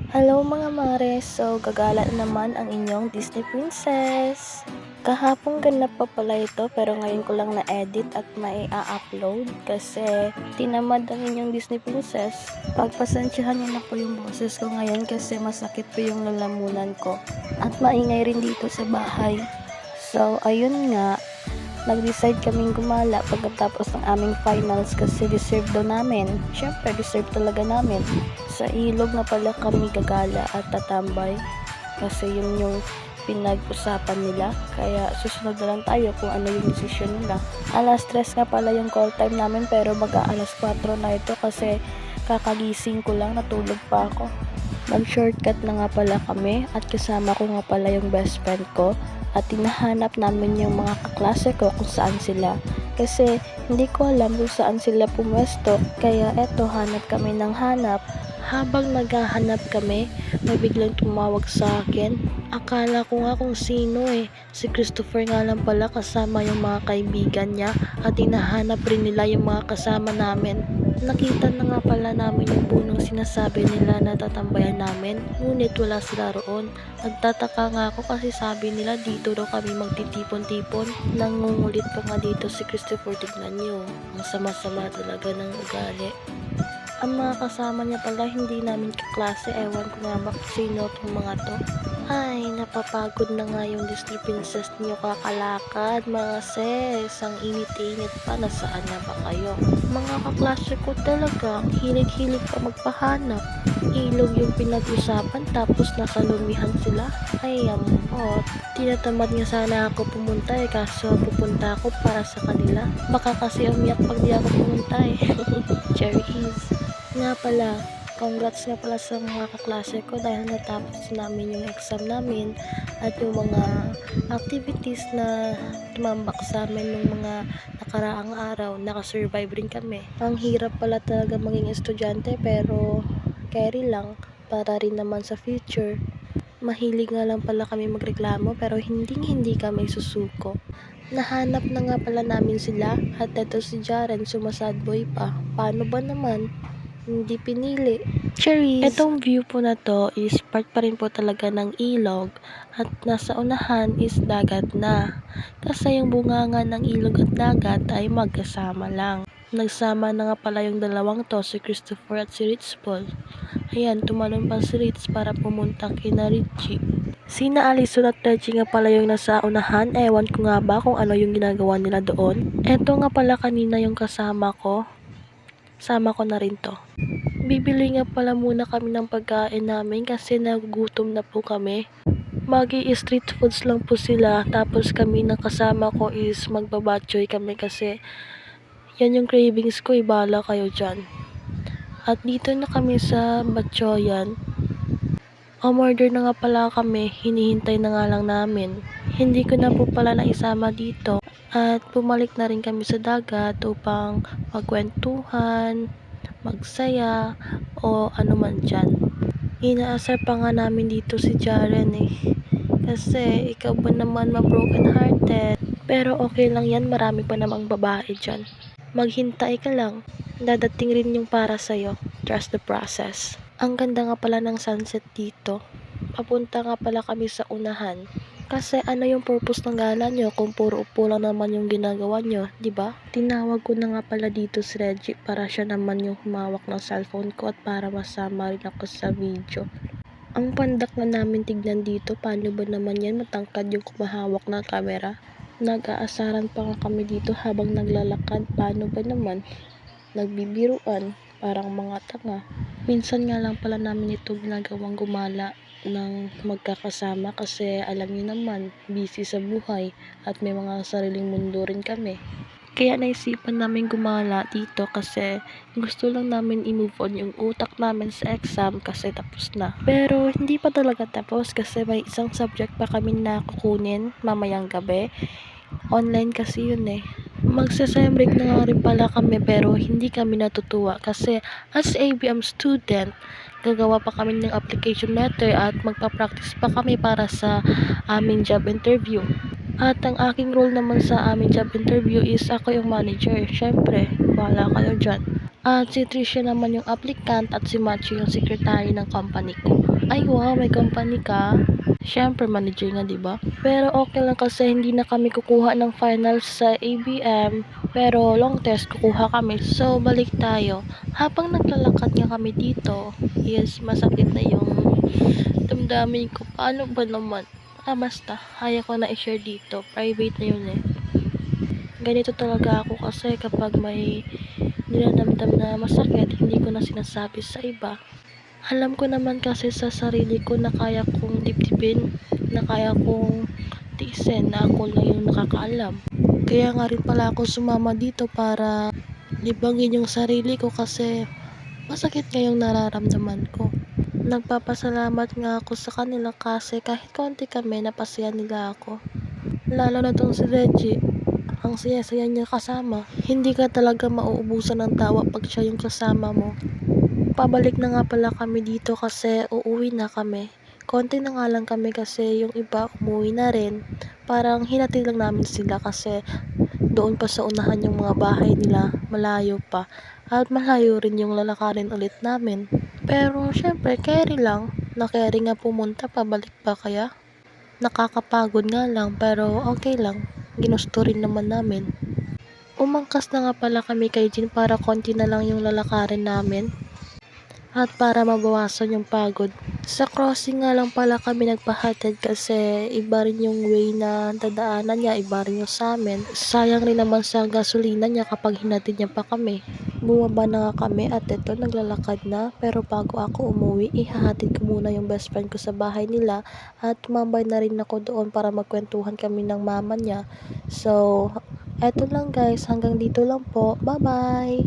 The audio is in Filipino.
Hello mga mare! So, gagala na naman ang inyong Disney Princess. Kahapon ganap pa pala ito pero ngayon ko lang na-edit at mai-upload kasi tinamad ang inyong Disney Princess. Pagpasensyahan niyo na po yung boses ko ngayon kasi masakit po yung lalamunan ko at maingay rin dito sa bahay. So, ayun nga, nag-decide kaming gumala pagkatapos ng aming finals kasi deserve daw namin. Syempre, deserve talaga namin. Sa ilog na pala kami gagala at tatambay kasi yun yung pinag-usapan nila. Kaya susunod na lang tayo kung ano yung decision nila. Alas 3 nga pala yung call time namin pero mag-aalas 4 na ito kasi kakagising ko lang, natulog pa ako. Nag-shortcut na nga pala kami at kasama ko nga pala yung best friend ko at tinahanap namin yung mga kaklase ko kung saan sila. Kasi hindi ko alam kung saan sila pumwesto kaya eto hanap kami ng hanap. Habang naghahanap kami, may biglang tumawag sa akin. Akala ko nga kung sino Si Christopher nga lang pala kasama yung mga kaibigan niya at hinahanap rin nila yung mga kasama namin. Nakita na nga pala namin yung punong sinasabi nila na tatambayan namin, ngunit wala sila roon. Nagtataka nga ako kasi sabi nila dito daw kami magtitipon-tipon. Nangungulit pa nga dito si Christopher, tignan niyo. Ang sama-sama talaga ng ugali. Ang mga kasama niya pala hindi namin kaklase, ewan ko nga ba kung sino itong mga to. Ay, napapagod na nga yung Disney Princess niyo kakalakad, mga sis. Ang init-init pa, nasaan na ba kayo? Mga kaklase ko talaga, hilig-hilig pa magpahanap. Ilog yung pinag-usapan tapos nakalumihan sila. Ay, amot. Tinatamad nga sana ako pumunta kaso pupunta ako para sa kanila. Baka kasi umiyak pag di ako pumunta Cherries. Nga pala, congrats nga pala sa mga kaklase ko dahil natapos namin yung exam namin at yung mga activities na tumambak sa amin ng mga nakaraang araw, nakasurvive rin kami. Ang hirap pala talaga maging estudyante pero carry lang para rin naman sa future. Mahilig nga lang pala kami magreklamo pero hindi kami susuko. Nahanap na nga pala namin sila at eto si Jaren sumasad boy pa. Paano ba naman? Hindi pinili. Cherries! Etong view po na to is part pa rin po talaga ng ilog at nasa unahan is dagat na. Kasi yung bunganga ng ilog at dagat ay magkasama lang. Nagsama na nga pala yung dalawang to, si Christopher at si Rich Paul. Ayan, tumalon pa si Rich para pumunta kina Richie. Sina Alison at Reggie nga pala yung nasa unahan, ewan ko nga ba kung ano yung ginagawa nila doon. Eto nga pala kanina yung kasama ko. Sama ko na rin to. Bibili nga pala muna kami ng pagkain namin kasi nagugutom na po kami. Street foods lang po sila tapos kami ng kasama ko is magbabatchoy kami kasi yan yung cravings ko, bahala kayo dyan. At dito na kami sa batchoyan. Umorder na nga pala kami, hinihintay na nga lang namin. Hindi ko na po pala naisama dito at bumalik na rin kami sa dagat upang magkwentuhan, magsaya o ano man dyan. Inaasar pa nga namin dito si Jaren kasi ikaw ba naman ma-broken hearted. Pero okay lang yan, marami pa namang babae dyan. Maghintay ka lang, dadating rin yung para sa'yo. Trust the process. Ang ganda nga pala ng sunset dito. Papunta nga pala kami sa unahan. Kasi ano yung purpose ng gala nyo kung puro upo lang naman yung ginagawa nyo, di ba? Tinawag ko na nga pala dito si Reggie para siya naman yung humawak ng cellphone ko at para masama rin ako sa video. Ang pandak na namin tignan dito, paano ba naman yan matangkad yung kumahawak ng camera? Nag-aasaran pa nga kami dito habang naglalakad, paano ba naman? Nagbibiruan, parang mga tanga. Minsan nga lang pala namin ito ginagawang gumala ng magkakasama kasi alam niyo naman, busy sa buhay at may mga sariling mundo rin kami. Kaya naisipan namin gumala dito kasi gusto lang namin i-move on yung utak namin sa exam kasi tapos na. Pero hindi pa talaga tapos kasi may isang subject pa kami na kukunin mamayang gabi. Online kasi yun Magsa-sem break na nga rin pala kami pero hindi kami natutuwa kasi as ABM student, gagawa pa kami ng application letter at magpa-practice pa kami para sa aming job interview. At ang aking role naman sa aming job interview is ako yung manager. Syempre, bahala kayo dyan. At si Tricia naman yung applicant at si Matthew yung secretary ng company ko. Ay wow, may company ka? Siyempre manager nga 'di ba? Pero okay lang kasi hindi na kami kukuha ng finals sa ABM, pero long test kukuha kami. So balik tayo. Habang naglalakad nga kami dito, is masakit na yung damdamin ko. Paano ba naman? Basta, kaya ko na i-share dito. Private na yun eh. Ganito talaga ako kasi kapag may dinadamdam na masakit, hindi ko na sinasabi sa iba. Alam ko naman kasi sa sarili ko na kaya kong dibdibin, na kaya kong tiisin, na ako lang yung nakakaalam. Kaya nga rin pala ako sumama dito para libangin yung sarili ko kasi masakit nga yung nararamdaman ko. Nagpapasalamat nga ako sa kanila kasi kahit konti kami napasaya nila ako. Lalo na tong si Reggie, ang saya-saya niya kasama. Hindi ka talaga mauubusan ng tawa pag siya yung kasama mo. Pabalik na nga pala kami dito kasi uuwi na kami. Konti na nga lang kami kasi yung iba umuwi na rin. Parang hinatid lang namin sila kasi doon pa sa unahan yung mga bahay nila, malayo pa. At malayo rin yung lalakarin ulit namin. Pero syempre, carry lang. Na-carry nga pumunta, pabalik pa kaya? Nakakapagod nga lang pero okay lang. Ginusto rin naman namin. Umangkas na nga pala kami kay Jean para konti na lang yung lalakarin namin. At para mabawasan yung pagod. Sa crossing nga lang pala kami nagpahatid kasi iba rin yung way na dadaanan niya, iba rin yung sa amin. Sayang rin naman sa gasolina niya kapag hinatid niya pa kami. Bumaba na nga kami at ito naglalakad na, pero bago ako umuwi, ihahatid ko muna yung best friend ko sa bahay nila at tumambay na rin ako doon para magkwentuhan kami ng mama niya. So, eto lang guys, hanggang dito lang po. Bye bye!